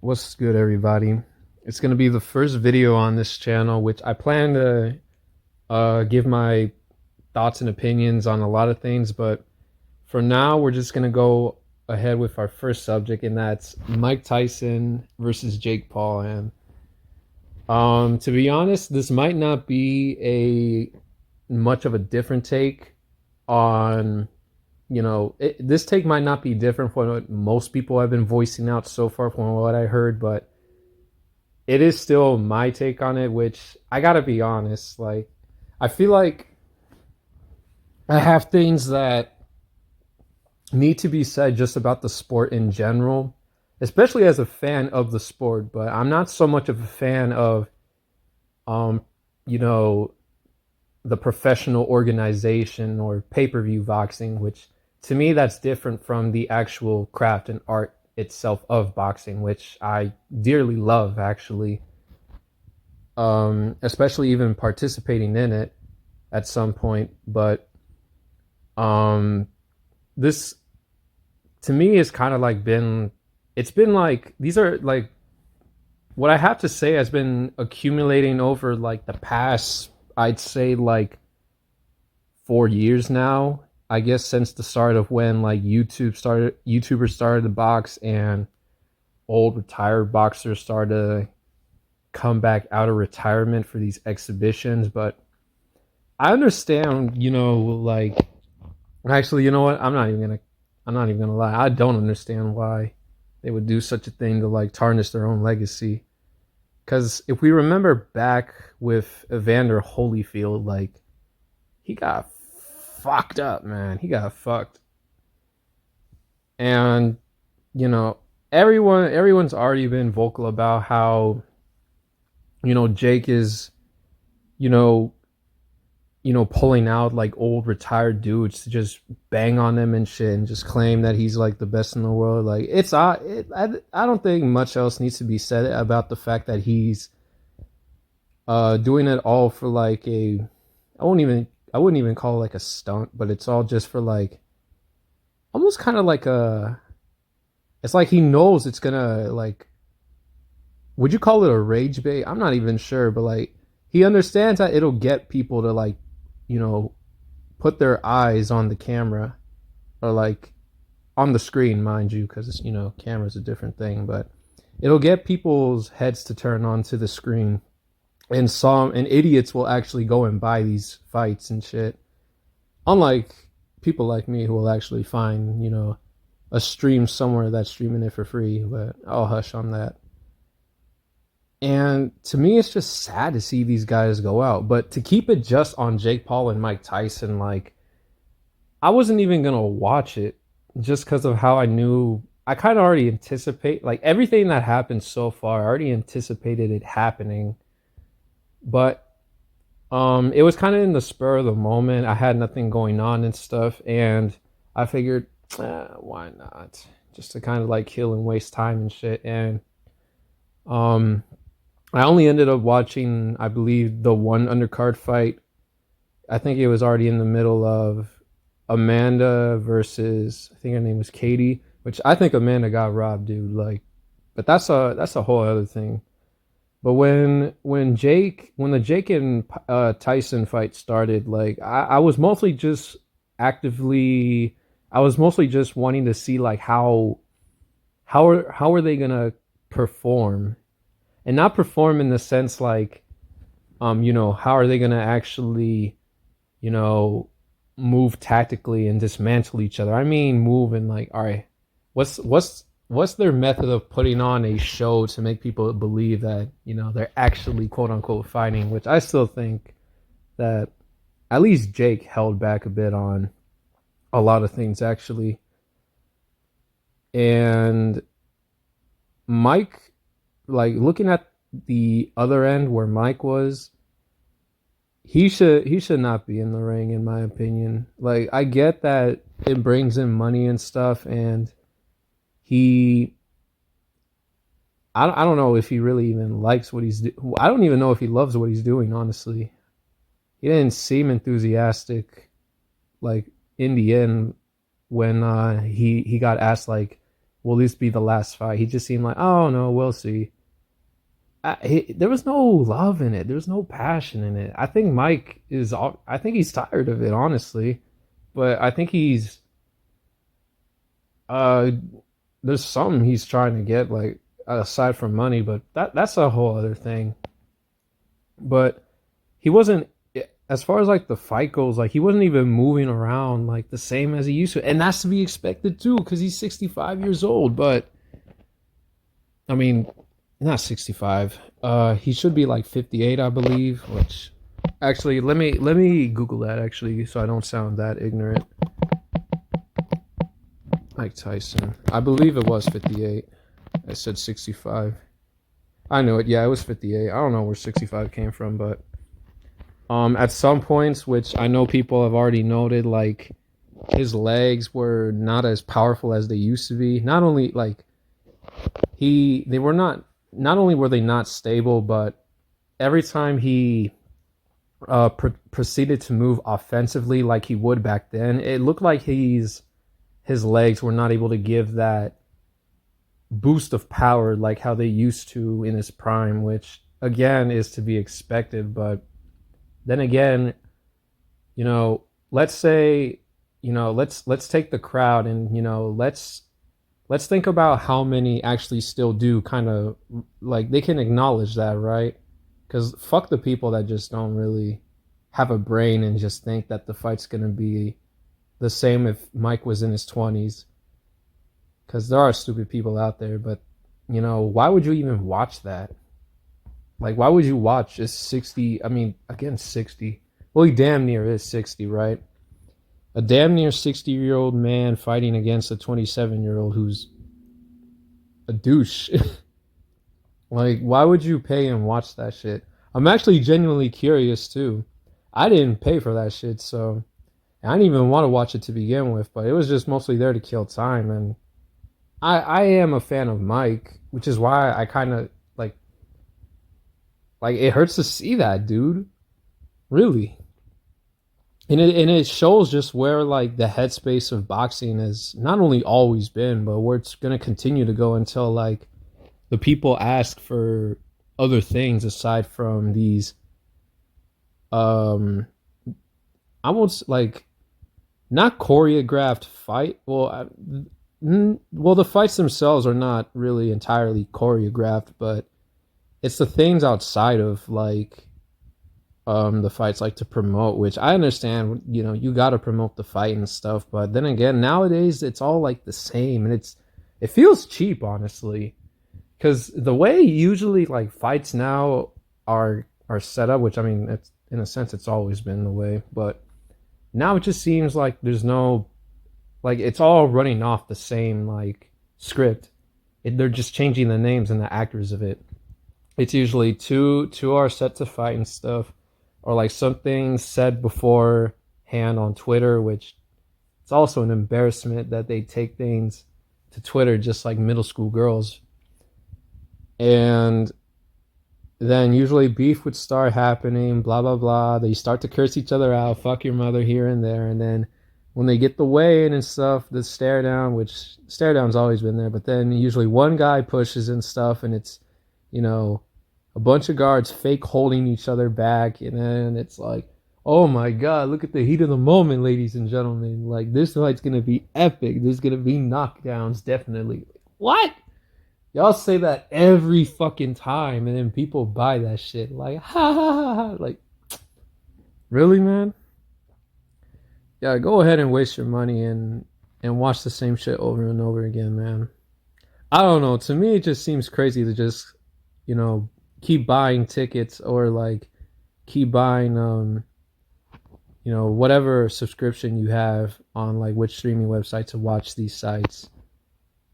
What's good, everybody? It's going to be the first video on this channel, which I plan to give my thoughts and opinions on a lot of things. But for now, we're just going to go ahead with our first subject, and that's Mike Tyson versus Jake Paul. And to be honest, this might not be a much of a different take on, this take might not be different from what most people have been voicing out so far from what I heard, but it is still my take on it, which I gotta be honest. Like, I feel like I have things that need to be said just about the sport in general, especially as a fan of the sport. But I'm not so much of a fan of, um, you know, the professional organization or pay per view boxing, which to me that's different from the actual craft and art itself of boxing, which I dearly love actually. Especially even participating in it at some point. But um, this to me is kind of like it's been like these are like what I have to say has been accumulating over like the past, I'd say like 4 years now. I guess since the start of when like YouTubers started to box and old retired boxers started to come back out of retirement for these exhibitions. But I understand, like actually, you know what? I'm not even gonna lie. I don't understand why they would do such a thing to like tarnish their own legacy. Because if we remember back with Evander Holyfield, like he got fucked up, man. He got fucked, and you know everyone's already been vocal about how Jake is you know pulling out like old retired dudes to just bang on them and shit and just claim that he's like the best in the world. Like I don't think much else needs to be said about the fact that he's doing it all for like I wouldn't even call it like a stunt, but it's all just for like almost kind of like a it's like he knows it's gonna like would you call it a rage bait? I'm not even sure, but like he understands that it'll get people to like, you know, put their eyes on the camera or like on the screen, mind you, because camera's a different thing, but it'll get people's heads to turn onto the screen, and idiots will actually go and buy these fights and shit. Unlike people like me who will actually find a stream somewhere that's streaming it for free, but I'll hush on that. And to me, it's just sad to see these guys go out. But to keep it just on Jake Paul and Mike Tyson, like I wasn't even gonna watch it just because of how I knew I kind of already anticipate like everything that happened so far. I already anticipated it happening, but it was kind of in the spur of the moment. I had nothing going on and stuff, and I figured, why not? Just to kind of like kill and waste time and shit. And um, I only ended up watching, I believe, the one undercard fight. I think it was already in the middle of Amanda versus I think her name was Katie, which I think Amanda got robbed, dude. Like, but that's a whole other thing. But when the Jake and Tyson fight started, like I was mostly just actively, I was mostly just wanting to see like how are they gonna perform, and not perform in the sense like how are they gonna actually you know move tactically and dismantle each other. I mean move and like, all right, what's their method of putting on a show to make people believe that they're actually quote unquote fighting, which I still think that at least Jake held back a bit on a lot of things actually. And Mike, like looking at the other end where Mike was, he should not be in the ring in my opinion. Like I get that it brings in money and stuff, and he I don't know if he really even likes what he's doing. I don't even know if he loves what he's doing, honestly. He didn't seem enthusiastic like in the end when he got asked like will this be the last fight? He just seemed like, oh no, we'll see. There was no love in it. There was no passion in it. I think Mike is. I think he's tired of it, honestly. But I think he's. Uh, there's something he's trying to get, like aside from money, but that's a whole other thing. But he wasn't, as far as like the fight goes, like he wasn't even moving around like the same as he used to, and that's to be expected too, because he's 65 years old. But I mean, not 65. He should be like 58, I believe. Which actually, let me Google that actually, so I don't sound that ignorant. Like Tyson, I believe it was 58. I said 65. I knew it. Yeah, it was 58. I don't know where 65 came from, but at some points, which I know people have already noted, like his legs were not as powerful as they used to be. Not only like they were not. Not only were they not stable, but every time he proceeded to move offensively like he would back then, it looked like his legs were not able to give that boost of power like how they used to in his prime, which again is to be expected. But then again, let's say, let's take the crowd and let's think about how many actually still do kind of like they can acknowledge that, right? Because fuck the people that just don't really have a brain and just think that the fight's gonna be the same if Mike was in his 20s. Because there are stupid people out there, but why would you even watch that? Like, why would you watch a 60? I mean, again, 60. Well, he damn near is 60, right? A damn near 60-year-old man fighting against a 27-year-old who's a douche. Like, why would you pay and watch that shit? I'm actually genuinely curious too. I didn't pay for that shit, so I didn't even want to watch it to begin with, but it was just mostly there to kill time. And I am a fan of Mike, which is why I kind of like it hurts to see that, dude. Really. And it shows just where like the headspace of boxing has not only always been, but where it's gonna continue to go until like the people ask for other things aside from these um I won't like not choreographed fight. Well, the fights themselves are not really entirely choreographed, but it's the things outside of like the fights, like to promote, which I understand, you got to promote the fight and stuff, but then again, nowadays it's all like the same, and it feels cheap, honestly, because the way usually like fights now are set up, which I mean, it's in a sense it's always been the way, but now it just seems like there's no, like it's all running off the same like script. They're just changing the names and the actors of it. It's usually two are set to fight and stuff, or like something said beforehand on Twitter, which it's also an embarrassment that they take things to Twitter just like middle school girls. And then usually beef would start happening, blah blah blah. They start to curse each other out, fuck your mother here and there, and then when they get the weigh in and stuff, the stare down, which stare down's always been there, but then usually one guy pushes and stuff, and it's a bunch of guards fake holding each other back, and then it's like, oh my god, look at the heat of the moment, ladies and gentlemen. Like, this fight's gonna be epic. There's gonna be knockdowns, definitely. What? Y'all say that every fucking time, and then people buy that shit. Like, ha ha ha ha. Like, really, man? Yeah, go ahead and waste your money and watch the same shit over and over again, man. I don't know. To me, it just seems crazy to just, you know, keep buying tickets or like keep buying, whatever subscription you have on like which streaming website to watch these sites.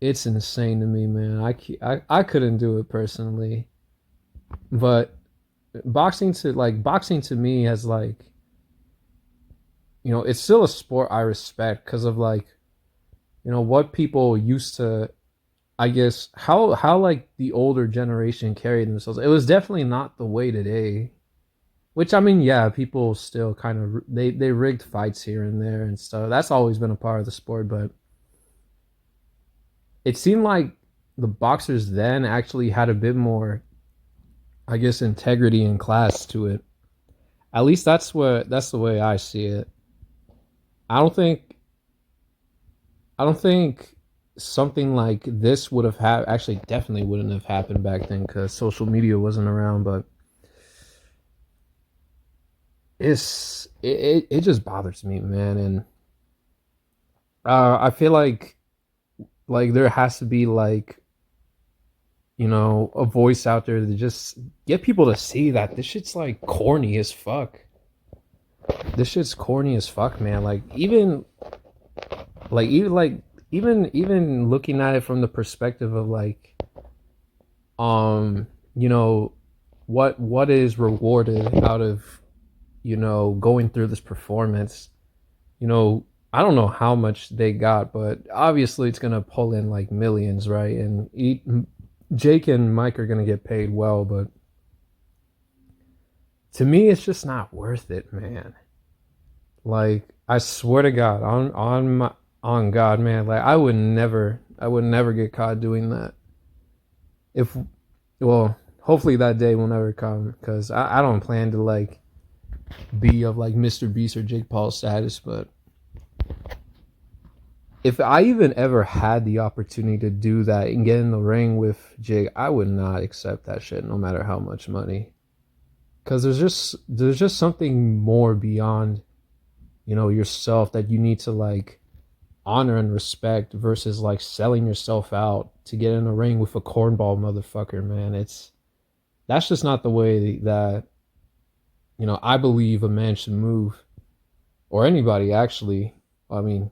It's insane to me, man. I couldn't do it personally, but boxing to me has like, it's still a sport I respect because of like, what people used to, I guess, how like the older generation carried themselves. It was definitely not the way today. Which, I mean, yeah, people still kind of they rigged fights here and there and stuff. That's always been a part of the sport, but it seemed like the boxers then actually had a bit more, I guess, integrity and class to it. At least that's the way I see it. I don't think I don't think something like this would have actually definitely wouldn't have happened back then because social media wasn't around. But it just bothers me, man. And I feel like there has to be like, a voice out there to just get people to see that this shit's like corny as fuck. This shit's corny as fuck, man. Even looking at it from the perspective of like, um you know what is rewarded out of, going through this performance. I don't know how much they got, but obviously it's gonna pull in like millions, right? And Jake and Mike are gonna get paid well, but to me it's just not worth it, man. Like, I swear to God, on God, man, like I would never get caught doing that. If Well, hopefully that day will never come, because I don't plan to like be of like Mr. Beast or Jake Paul status. But if I even ever had the opportunity to do that and get in the ring with Jake, I would not accept that shit, no matter how much money. Because there's just something more beyond, yourself, that you need to like honor and respect, versus like selling yourself out to get in a ring with a cornball motherfucker, man. That's just not the way that, I believe a man should move, or anybody actually. I mean,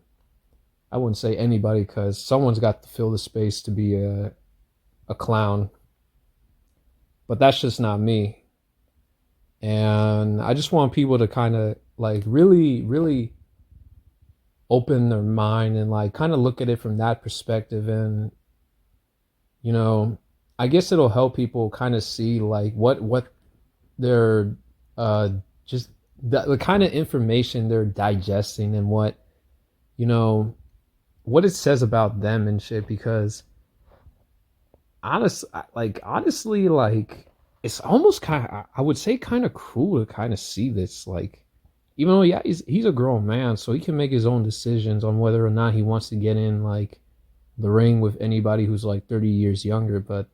I wouldn't say anybody, because someone's got to fill the space to be a clown, but that's just not me. And I just want people to kind of like really, really open their mind and like kind of look at it from that perspective. And you know I guess it'll help people kind of see like what they're uh just the kind of information they're digesting, and you know what it says about them and shit. Because honestly, like, it's almost kind of, I would say, kind of cruel to kind of see this. Like, even though, yeah, he's a grown man, so he can make his own decisions on whether or not he wants to get in like the ring with anybody who's like 30 years younger. But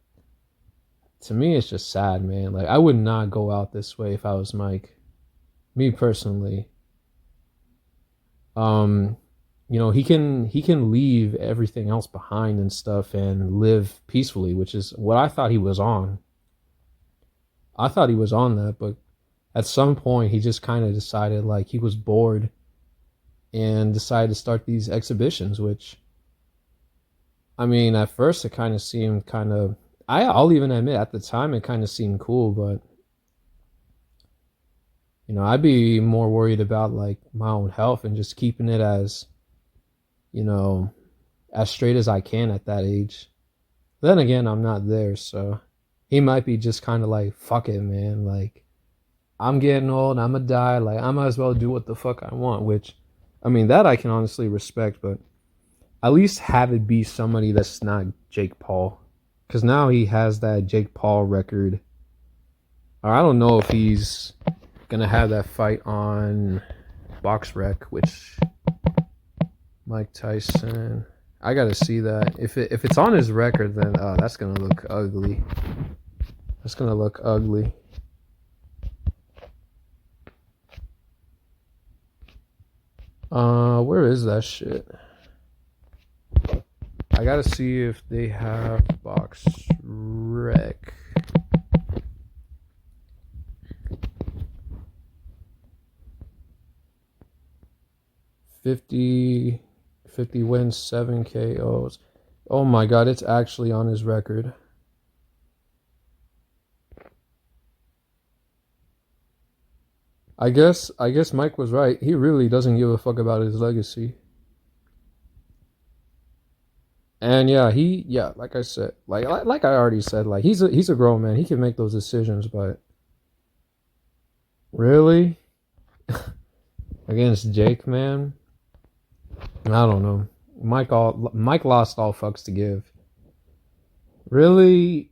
to me, it's just sad, man. Like, I would not go out this way if I was Mike. Me personally. Um, he can leave everything else behind and stuff and live peacefully, which is what I thought he was on. I thought he was on that, but at some point he just kind of decided like he was bored and decided to start these exhibitions, which, I mean, at first it kind of seemed kind of, I'll even admit at the time it kind of seemed cool, but I'd be more worried about like my own health and just keeping it you know, as straight as I can at that age. Then again, I'm not there, so he might be just kind of like, fuck it, man. Like, I'm getting old, I'm gonna die. Like, I might as well do what the fuck I want, which, I mean, that I can honestly respect, but at least have it be somebody that's not Jake Paul. Because now he has that Jake Paul record. Or I don't know if he's gonna have that fight on BoxRec, which Mike Tyson. I gotta see that. If it's on his record, then that's gonna look ugly. That's gonna look ugly. Where is that shit? I gotta see if they have BoxRec. 50 wins, 7 KOs. Oh my god, it's actually on his record. I guess Mike was right. He really doesn't give a fuck about his legacy. And yeah, like I said, like I already said, like he's a grown man. He can make those decisions, but really, against Jake, man, I don't know. Mike lost all fucks to give. Really,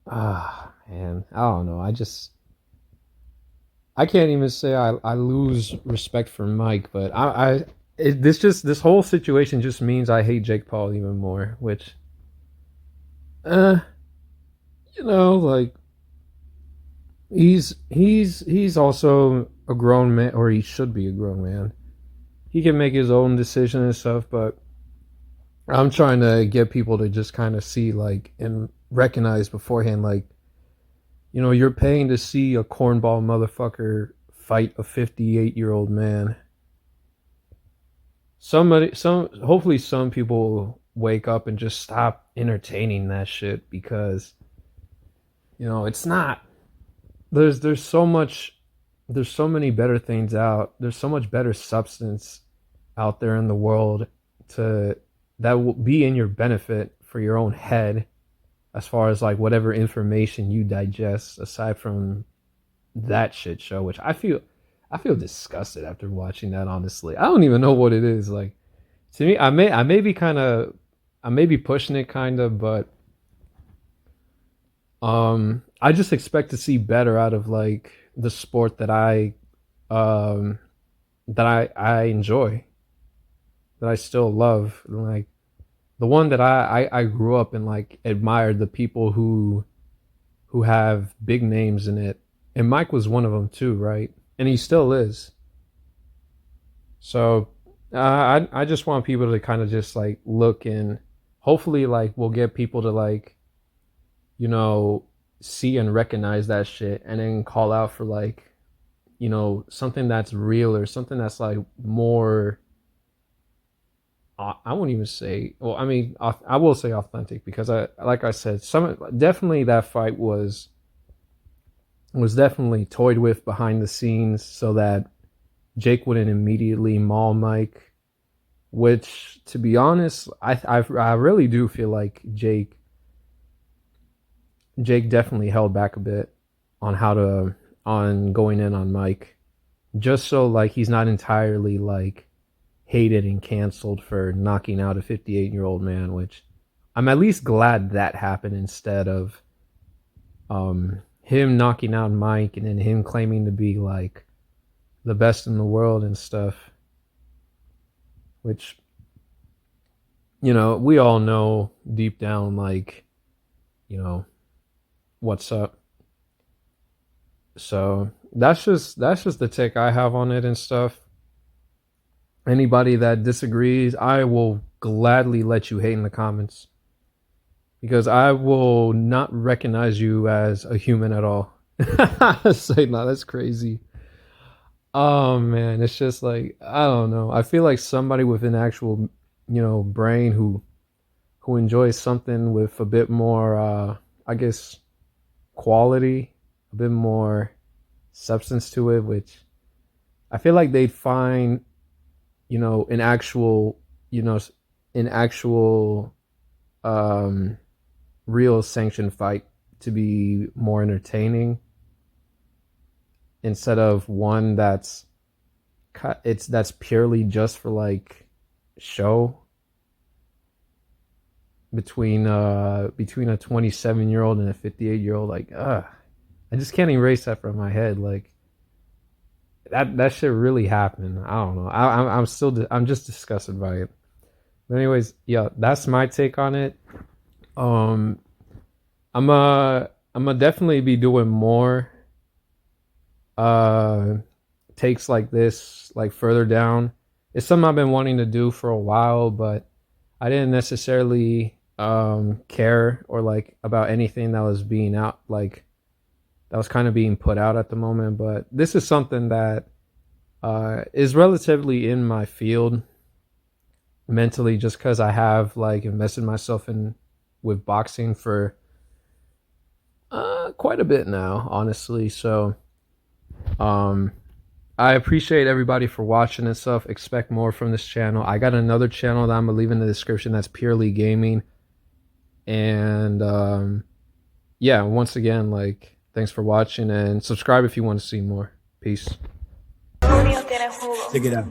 man, I don't know. I can't even say I lose respect for Mike, but this whole situation just means I hate Jake Paul even more. Which, uh, like he's also a grown man, or he should be a grown man. He can make his own decision and stuff, but I'm trying to get people to just kind of see like and recognize beforehand, like, you're paying to see a cornball motherfucker fight a 58-year-old man. Hopefully some people wake up and just stop entertaining that shit, because it's not. There's so much. There's so many better things out. There's so much better substance out there in the world to that will be in your benefit for your own head, as far as like whatever information you digest, aside from that shit show, which I feel disgusted after watching that, honestly. I don't even know what it is. Like, to me, I may be pushing it kind of, but I just expect to see better out of like the sport um that I enjoy, that I still love. Like, the one that I grew up and like admired the people who have big names in it. And Mike was one of them too, right? And he still is. So I just want people to kind of just like look, and hopefully like we'll get people to like, you know, see and recognize that shit, and then call out for like, something that's real, or something that's like more, I won't even say, well, I mean, I will say authentic, because like I said, definitely that fight was definitely toyed with behind the scenes so that Jake wouldn't immediately maul Mike. Which, to be honest, I really do feel like Jake definitely held back a bit on going in on Mike, just so like he's not entirely like hated and canceled for knocking out a 58-year-old man. Which I'm at least glad that happened, instead of him knocking out Mike and then him claiming to be like the best in the world and stuff. Which, we all know deep down, like, what's up. So that's just the take I have on it and stuff. Anybody that disagrees, I will gladly let you hate in the comments, because I will not recognize you as a human at all. Say, no, that's crazy. Oh man, it's just like, I don't know. I feel like somebody with an actual, brain who enjoys something with a bit more, I guess, quality, a bit more substance to it, which I feel like they'd find, an actual, an actual, real sanctioned fight to be more entertaining, instead of one that's purely just for like show, between a 27-year-old and a 58-year-old. Like, I just can't erase that from my head. Like, that shit really happened. I don't know. I'm just disgusted by it. But anyways, yeah, that's my take on it. I'm gonna definitely be doing more takes like this, like further down. It's something I've been wanting to do for a while, but I didn't necessarily care or like about anything that was being out, like that was kind of being put out at the moment. But this is something that is relatively in my field mentally, just because I have like invested myself in with boxing for quite a bit now, honestly. So I appreciate everybody for watching and stuff. Expect more from this channel. I got another channel that I'm gonna leave in the description that's purely gaming. And yeah, once again, like, thanks for watching, and subscribe if you want to see more. Peace. Check it out.